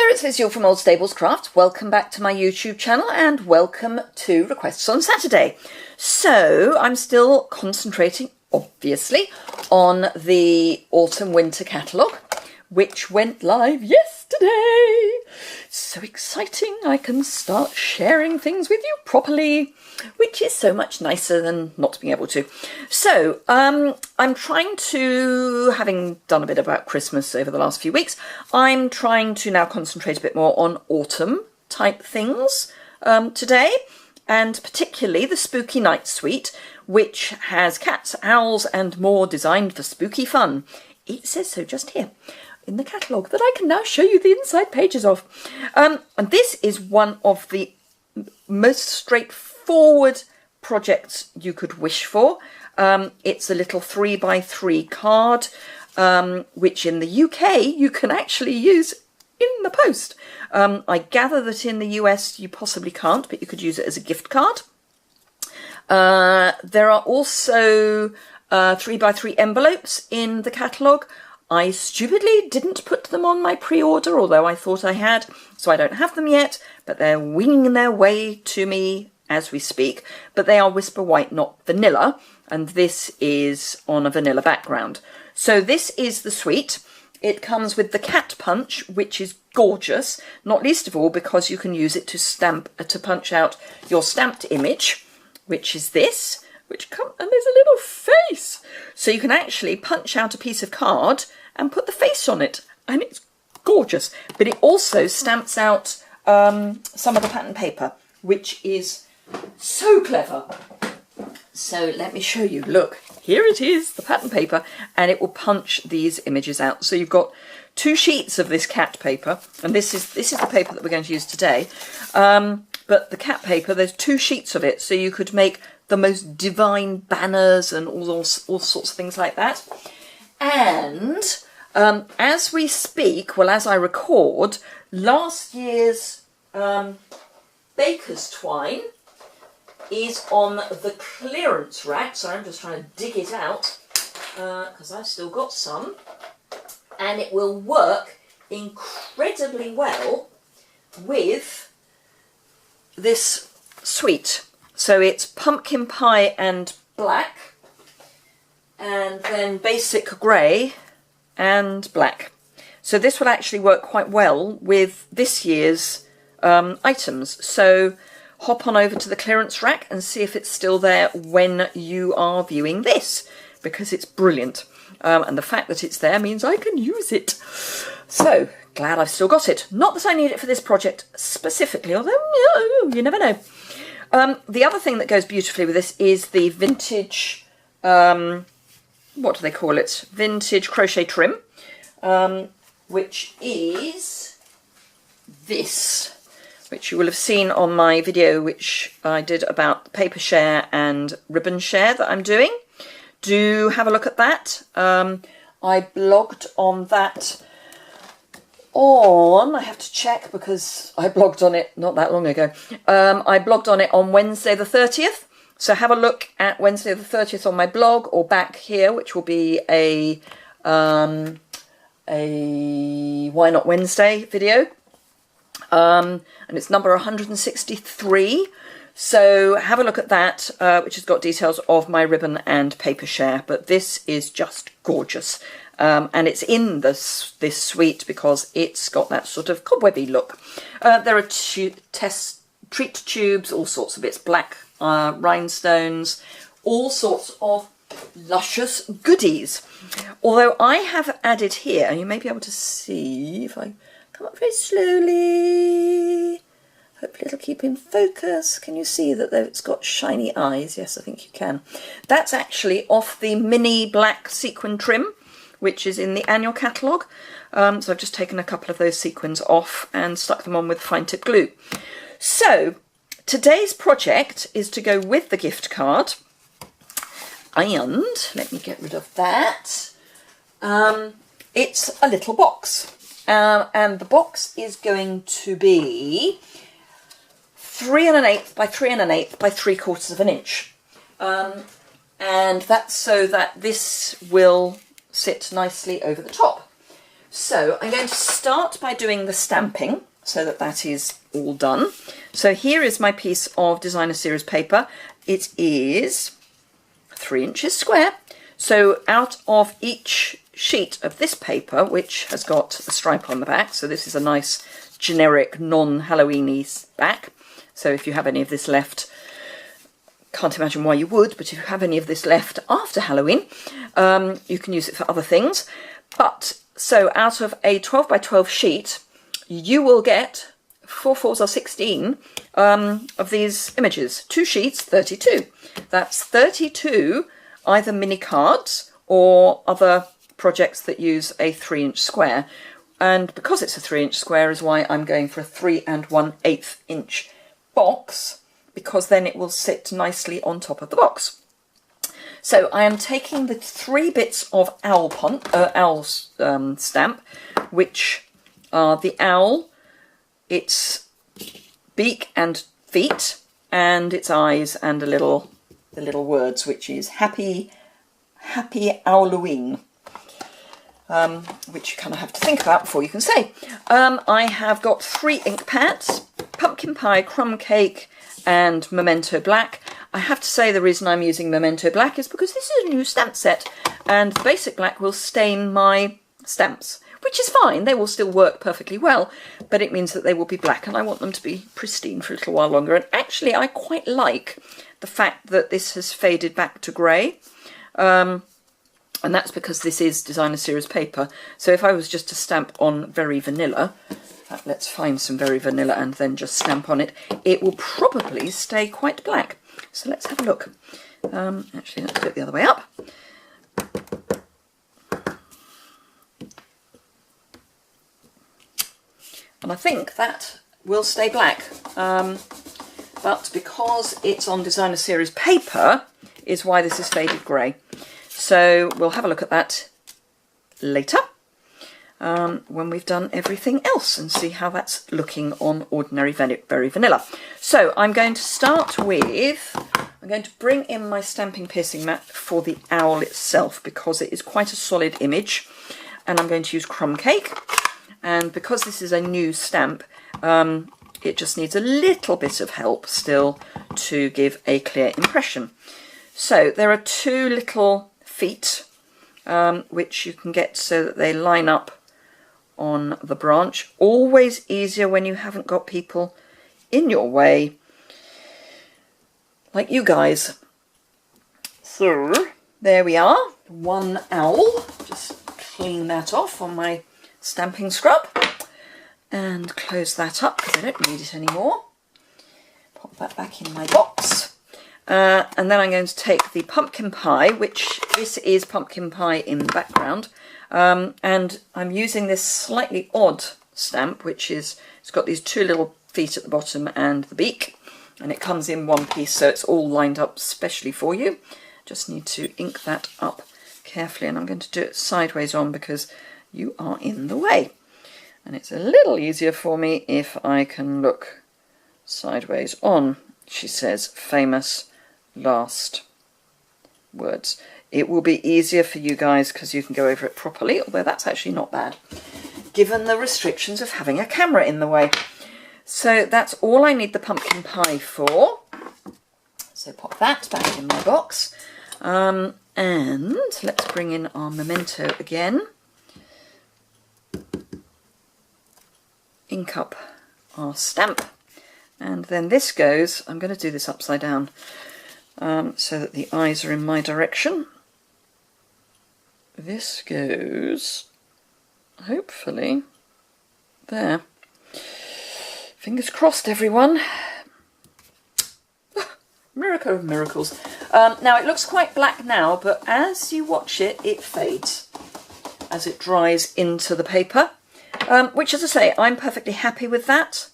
it's Liz Yuille from Old Stables Craft. Welcome back to my YouTube channel and welcome to Requests on Saturday. So I'm still concentrating, obviously, on the autumn-winter catalogue, which went live yesterday. So exciting, I can start sharing things with you properly, which is so much nicer than not being able to. So I'm trying to, having done a bit about Christmas over the last few weeks, I'm trying to now concentrate a bit more on autumn type things today, and particularly the Spooky Night Suite, which has cats, owls and more designed for spooky fun. It says so just here in the catalogue that I can now show you the inside pages of. And this is one of the most straightforward projects you could wish for. It's a little 3x3 card, which in the UK you can actually use in the post. I gather that in the US you possibly can't, but you could use it as a gift card. There are also 3x3 envelopes in the catalogue. I stupidly didn't put them on my pre-order, although I thought I had, so I don't have them yet, but they're winging their way to me as we speak. But they are Whisper White, not vanilla, and this is on a vanilla background. So this is the suite. It comes with the cat punch, which is gorgeous, not least of all because you can use it to punch out your stamped image, which is this, and there's a little face. So you can actually punch out a piece of card and put the face on it, and it's gorgeous. But it also stamps out some of the pattern paper, which is so clever. So let me show you. Look, here it is, the pattern paper, and it will punch these images out. So you've got 2 sheets of this cat paper, and this is the paper that we're going to use today. But the cat paper, there's 2 sheets of it, so you could make the most divine banners and all sorts of things like that. And as we speak, well, as I record, last year's baker's twine is on the clearance rack. So I'm just trying to dig it out because I've still got some, and it will work incredibly well with this suite. So it's pumpkin pie and black, and then basic grey and black. So this will actually work quite well with this year's items. So hop on over to the clearance rack and see if it's still there when you are viewing this, because it's brilliant. And the fact that it's there means I can use it. So glad I've still got it. Not that I need it for this project specifically, although you never know. The other thing that goes beautifully with this is the vintage, what do they call it? Vintage crochet trim, which is this, which you will have seen on my video, which I did about paper share and ribbon share that I'm doing. Do have a look at that. I blogged on that I have to check because I blogged on it not that long ago. I blogged on it on Wednesday the 30th. So have a look at Wednesday the 30th on my blog, or back here, which will be a Why Not Wednesday video. And it's number 163. So have a look at that, which has got details of my ribbon and paper share. But this is just gorgeous. And it's in this suite because it's got that sort of cobwebby look. There are treat tubes, all sorts of bits, black rhinestones, all sorts of luscious goodies. Although I have added here, and you may be able to see if I come up very slowly. Hopefully it'll keep in focus. Can you see that it's got shiny eyes? Yes, I think you can. That's actually off the mini black sequin trim, which is in the annual catalogue. So I've just taken a couple of those sequins off and stuck them on with fine tip glue. So today's project is to go with the gift card, and let me get rid of that. It's a little box, and the box is going to be 3 1/8 by 3 1/8 by 3/4 inch, and that's so that this will sit nicely over the top. So I'm going to start by doing the stamping so that that is all done. So here is my piece of designer series paper. It is 3 inches square. So out of each sheet of this paper, which has got a stripe on the back, so this is a nice generic non-Halloween-y back. So if you have any of this left, can't imagine why you would, but if you have any of this left after Halloween, you can use it for other things. But so out of a 12 by 12 sheet, you will get 4 fours are 16 of these images. 2 sheets, 32. That's 32 either mini cards or other projects that use a 3-inch square. And because it's a 3-inch square is why I'm going for a 3 1/8 inch box, because then it will sit nicely on top of the box. So I am taking the 3 bits of owl stamp, which are the owl, its beak and feet, and its eyes, and the little words, which is Happy Halloween, which you kind of have to think about before you can say. I have got 3 ink pads, pumpkin pie, crumb cake, and Memento Black. I have to say the reason I'm using Memento Black is because this is a new stamp set, and the basic black will stain my stamps, which is fine. They will still work perfectly well, but it means that they will be black, and I want them to be pristine for a little while longer. And actually, I quite like the fact that this has faded back to grey, and that's because this is designer series paper. So if I was just to stamp on Very Vanilla, let's find some Very Vanilla and then just stamp on it, it will probably stay quite black. So let's have a look. Actually, let's do it the other way up. And I think that will stay black. But because it's on designer series paper is why this is faded grey. So we'll have a look at that later when we've done everything else and see how that's looking on ordinary Very Vanilla. So I'm going to start with, I'm going to bring in my stamping piercing mat for the owl itself because it is quite a solid image, and I'm going to use crumb cake. And because this is a new stamp, it just needs a little bit of help still to give a clear impression. So there are 2 little feet which you can get so that they line up on the branch. Always easier when you haven't got people in your way, like you guys. So there we are, 1 owl. Just clean that off on my stamping scrub and close that up because I don't need it anymore. Pop that back in my box. And then I'm going to take the pumpkin pie, which this is pumpkin pie in the background, and I'm using this slightly odd stamp, which is, it's got these 2 little feet at the bottom and the beak, and it comes in one piece, so it's all lined up specially for you. Just need to ink that up carefully, and I'm going to do it sideways on because you are in the way. And it's a little easier for me if I can look sideways on. She says, famous last words. It will be easier for you guys because you can go over it properly, although that's actually not bad, given the restrictions of having a camera in the way. So that's all I need the pumpkin pie for. So pop that back in my box. And let's bring in our Memento again. Ink up our stamp. And then this goes, I'm going to do this upside down so that the eyes are in my direction. This goes, hopefully, there. Fingers crossed, everyone. Miracle of miracles. Now it looks quite black now, but as you watch it, it fades as it dries into the paper, which, as I say, I'm perfectly happy with that.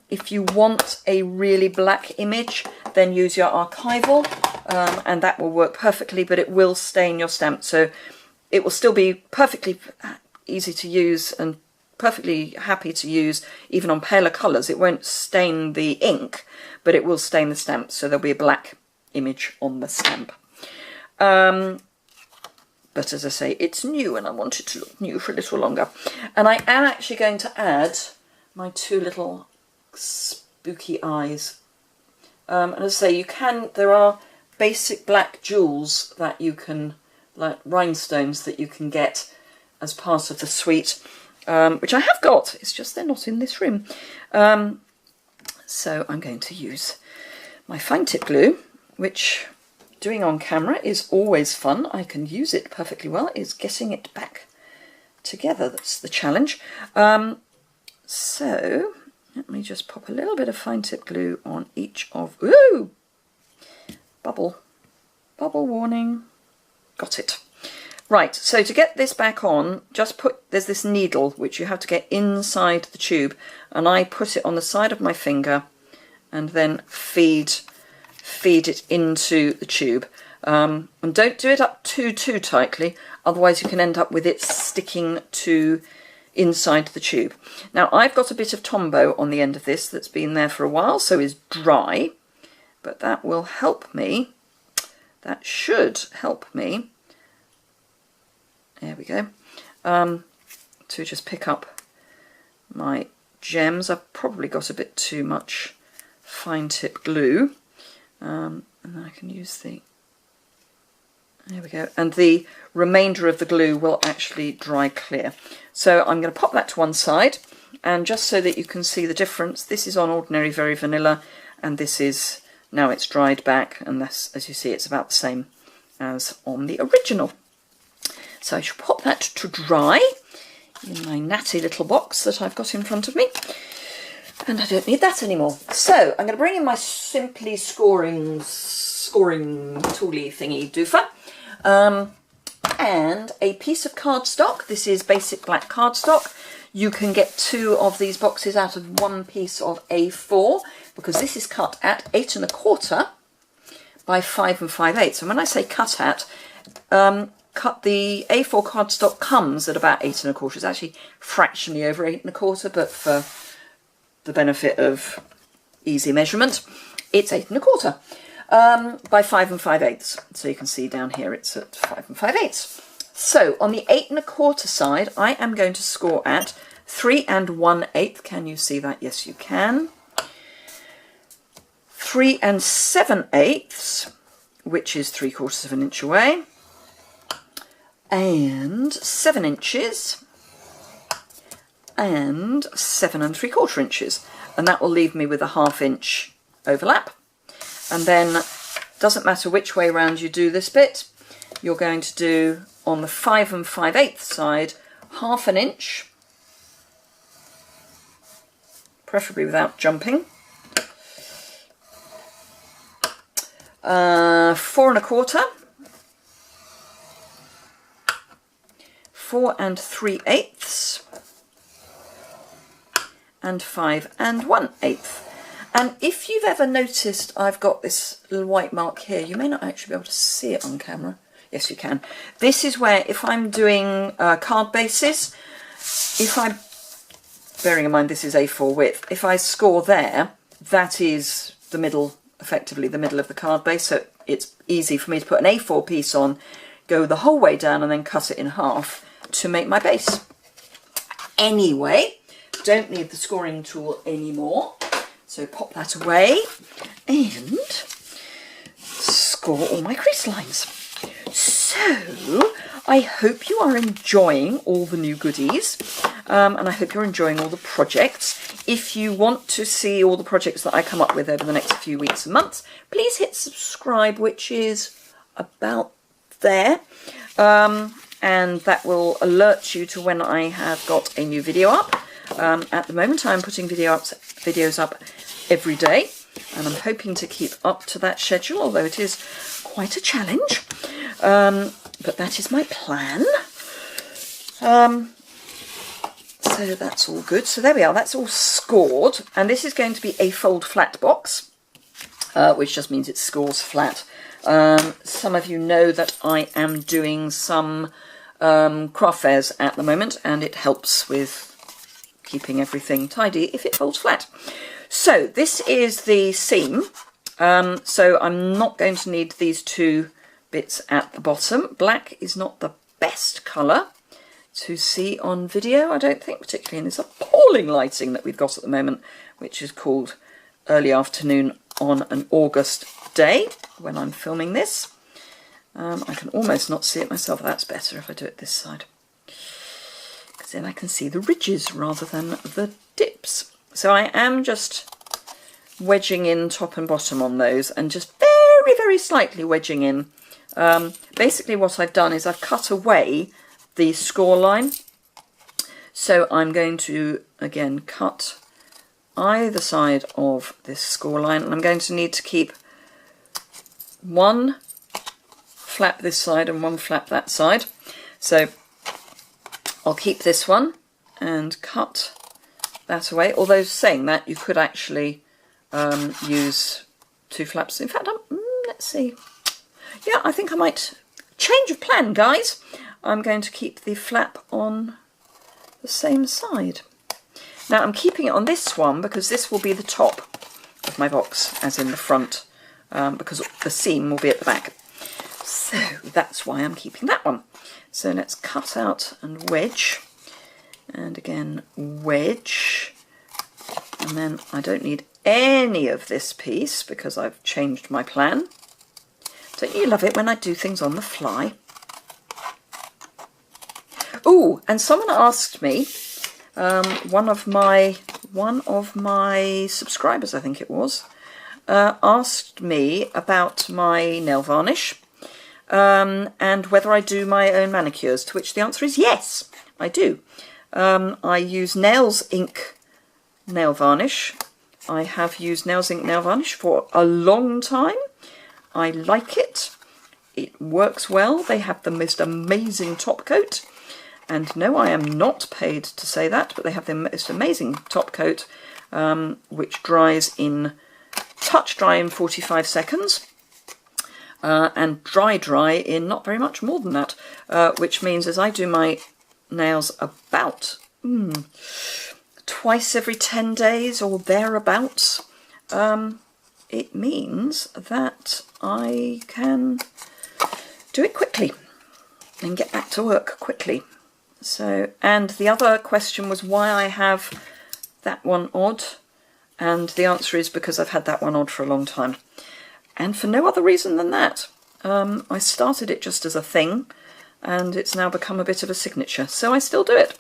If you want a really black image, then use your archival, and that will work perfectly, but it will stain your stamp, so it will still be perfectly easy to use and perfectly happy to use even on paler colours. It won't stain the ink, but it will stain the stamp, so there'll be a black image on the stamp. But But as I say, it's new and I want it to look new for a little longer. And I am actually going to add my two little spooky eyes. And as I say, there are basic black jewels that you can, like rhinestones that you can get as part of the suite, which I have got. It's just they're not in this room. So I'm going to use my fine tip glue, which doing on camera is always fun. I can use it perfectly well. It's getting it back together that's the challenge. So let me just pop a little bit of fine tip glue on each of... Ooh! Bubble warning. Got it. Right, so to get this back on, there's this needle which you have to get inside the tube, and I put it on the side of my finger and then feed it into the tube. And don't do it up too tightly, otherwise you can end up with it sticking to inside the tube. Now I've got a bit of Tombow on the end of this that's been there for a while, so is dry, but that will help me. That should help me. There we go. To just pick up my gems. I've probably got a bit too much fine tip glue. And then I can use there we go. And the remainder of the glue will actually dry clear. So I'm going to pop that to one side. And just so that you can see the difference, this is on Ordinary Very Vanilla, and this is, now it's dried back, and this, as you see, it's about the same as on the original. So I shall pop that to dry in my natty little box that I've got in front of me. And I don't need that anymore. So I'm going to bring in my Simply scoring tooly thingy doofer. And a piece of cardstock. This is basic black cardstock. You can get 2 of these boxes out of 1 piece of A4, because this is cut at 8 1/4 by 5 5/8. And when I say cut at, the A4 cardstock comes at about 8 1/4. It's actually fractionally over 8 1/4, but for the benefit of easy measurement, it's 8 1/4 by 5 5/8. So you can see down here it's at 5 5/8. So on the 8 1/4 side, I am going to score at 3 1/8. Can you see that? Yes, you can. 3 7/8, which is 3/4 of an inch away, and 7 inches, and 7 3/4 inches, and that will leave me with a 1/2 inch overlap. And then, doesn't matter which way round you do this bit, you're going to do on the 5 5/8 side 1/2 inch, preferably without jumping, 4 1/4, 4 3/8, and 5 1/8. And if you've ever noticed, I've got this little white mark here. You may not actually be able to see it on camera. Yes, you can. This is where, if I'm doing card bases, bearing in mind this is A4 width, if I score there, that is the middle, effectively the middle of the card base. So it's easy for me to put an A4 piece on, go the whole way down, and then cut it in half to make my base. Anyway, don't need the scoring tool anymore. So pop that away and score all my crease lines. So I hope you are enjoying all the new goodies, and I hope you're enjoying all the projects. If you want to see all the projects that I come up with over the next few weeks and months, please hit subscribe, which is about there, and that will alert you to when I have got a new video up. At the moment I'm putting videos up every day, and I'm hoping to keep up to that schedule, although it is quite a challenge, but that is my plan. So that's all good. So there we are, that's all scored, and this is going to be a fold flat box, which just means it scores flat. Some of you know that I am doing some craft fairs at the moment, and it helps with keeping everything tidy if it folds flat. So this is the seam, so I'm not going to need these 2 bits at the bottom. Black is not the best colour to see on video, I don't think, particularly in this appalling lighting that we've got at the moment, which is called early afternoon on an August day when I'm filming this. I can almost not see it myself. That's better if I do it this side, because then I can see the ridges rather than the dips. So I am just wedging in top and bottom on those, and just very, very slightly wedging in. Basically what I've done is I've cut away the score line. So I'm going to, again, cut either side of this score line, and I'm going to need to keep one flap this side and one flap that side. So I'll keep this one and cut that away, although saying that, you could actually use two flaps. In fact, let's see. Yeah, I think I might change of plan, guys. I'm going to keep the flap on the same side. Now I'm keeping it on this one because this will be the top of my box, as in the front, because the seam will be at the back. So that's why I'm keeping that one. So let's cut out and wedge, and again wedge, and then I don't need any of this piece because I've changed my plan. Don't you love it when I do things on the fly? Oh, and someone asked me, one of my subscribers, I think it was, asked me about my nail varnish and whether I do my own manicures, to which the answer is yes, I do. I use Nails Ink nail varnish. I have used Nails Ink nail varnish for a long time. I like it. It works well. They have the most amazing top coat. And no, I am not paid to say that, but they have the most amazing top coat, which dries in, touch dry in 45 seconds, and dry in not very much more than that, which means as I do my nails about twice every 10 days or thereabouts, it means that I can do it quickly and get back to work quickly. So, and the other question was why I have that one odd, and the answer is because I've had that one odd for a long time, and for no other reason than that. I started it just as a thing, and it's now become a bit of a signature, so I still do it.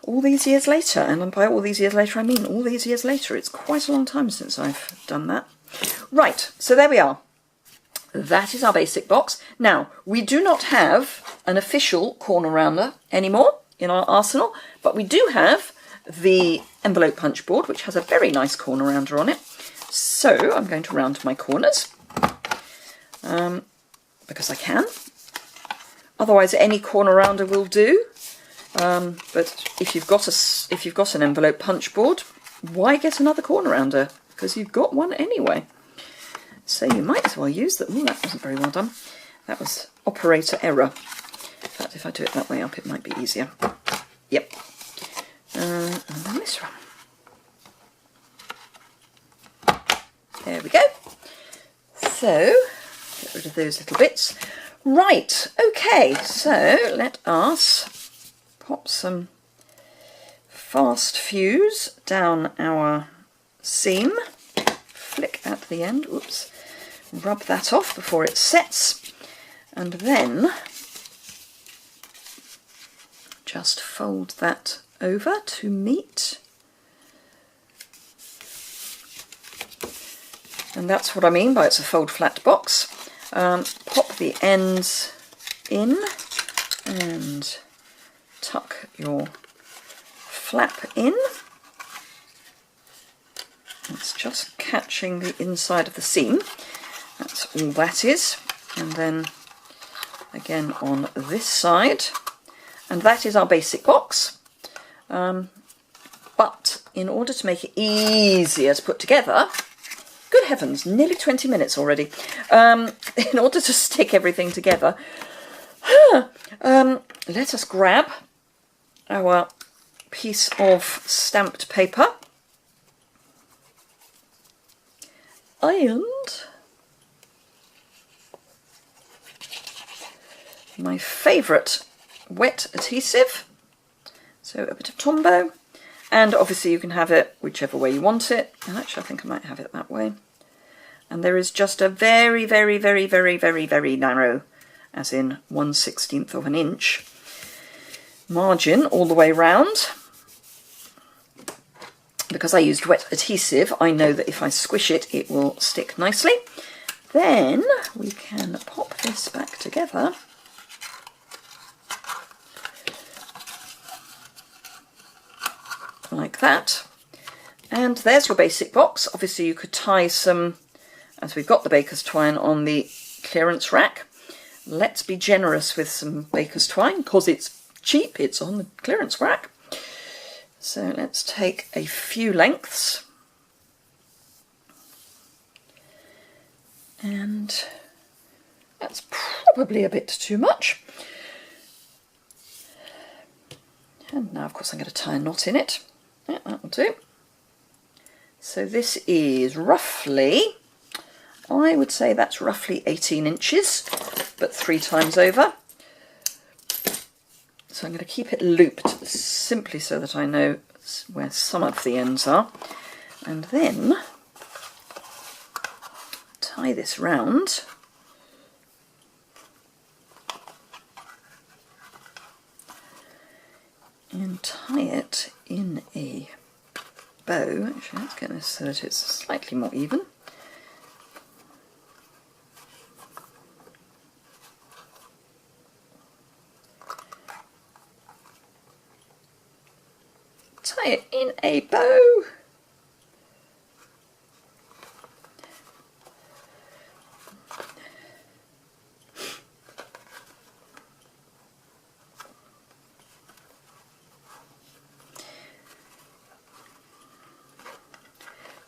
All these years later, and by all these years later I mean all these years later. It's quite a long time since I've done that. Right, so there we are. That is our basic box. Now, we do not have an official corner rounder anymore in our arsenal, but we do have the envelope punch board, which has a very nice corner rounder on it. So I'm going to round my corners because I can. Otherwise, any corner rounder will do. But if you've got an envelope punch board, why get another corner rounder? Because you've got one anyway. So you might as well use that. Oh, that wasn't very well done. That was operator error. In fact, if I do it that way up, it might be easier. Yep. And then this one. There we go. So, get rid of those little bits. Right, okay, so let us pop some fast fuse down our seam. Flick at the end, oops. Rub that off before it sets, and then just fold that over to meet. And that's what I mean by it's a fold flat box. Pop the ends in and tuck your flap in. It's just catching the inside of the seam. That's all that is. And then again on this side. And that is our basic box. But in order to make it easier to put together, good heavens, nearly 20 minutes already. In order to stick everything together, let us grab our piece of stamped paper and my favourite wet adhesive. So a bit of Tombow, and obviously you can have it whichever way you want it. And actually I think I might have it that way. And there is just a very, very, very, very, very, very narrow, as in 1/16 of an inch, margin all the way round. Because I used wet adhesive, I know that if I squish it, it will stick nicely. Then we can pop this back together. Like that. And there's your basic box. Obviously you could tie some, as we've got the baker's twine on the clearance rack. Let's be generous with some baker's twine because it's cheap, it's on the clearance rack. So let's take a few lengths, and that's probably a bit too much. And now of course I'm going to tie a knot in it. Yeah, that will do. So this is roughly, I would say that's roughly 18 inches, but 3 times over. So I'm going to keep it looped simply so that I know where some of the ends are, and then tie this round and tie it in a bow. Actually, let's get this so that it's slightly more even. Tie it in a bow.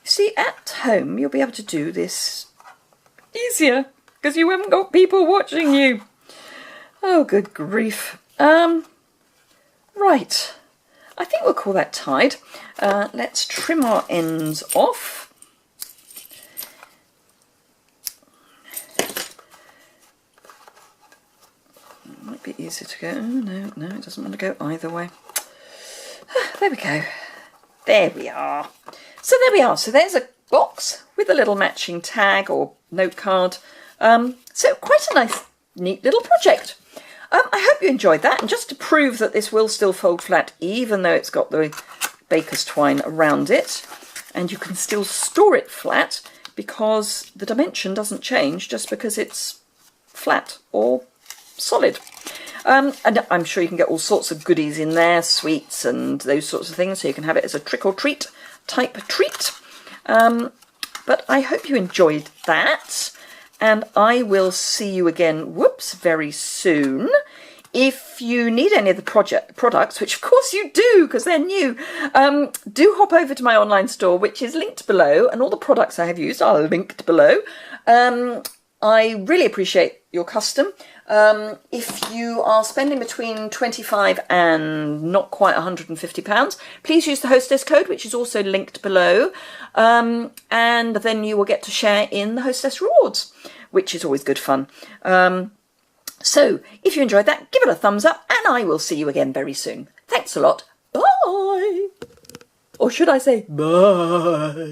See, at home you'll be able to do this easier because you haven't got people watching you. Oh, good grief. Right. I think we'll call that tied. Let's trim our ends off. It might be easier to go. Oh, no, no, it doesn't want to go either way. There we go. There we are. So there we are. So there's a box with a little matching tag or note card. So quite a nice, neat little project. I hope you enjoyed that, and just to prove that this will still fold flat even though it's got the baker's twine around it, and you can still store it flat because the dimension doesn't change just because it's flat or solid. And I'm sure you can get all sorts of goodies in there, sweets and those sorts of things, so you can have it as a trick or treat type treat. But I hope you enjoyed that. And I will see you again, whoops, very soon. If you need any of the products, which of course you do because they're new, do hop over to my online store, which is linked below, and all the products I have used are linked below. I really appreciate your custom. If you are spending between £25 and not quite £150, please use the Hostess Code, which is also linked below, and then you will get to share in the Hostess Rewards, which is always good fun. So if you enjoyed that, give it a thumbs up, and I will see you again very soon. Thanks a lot. Bye. Or should I say bye?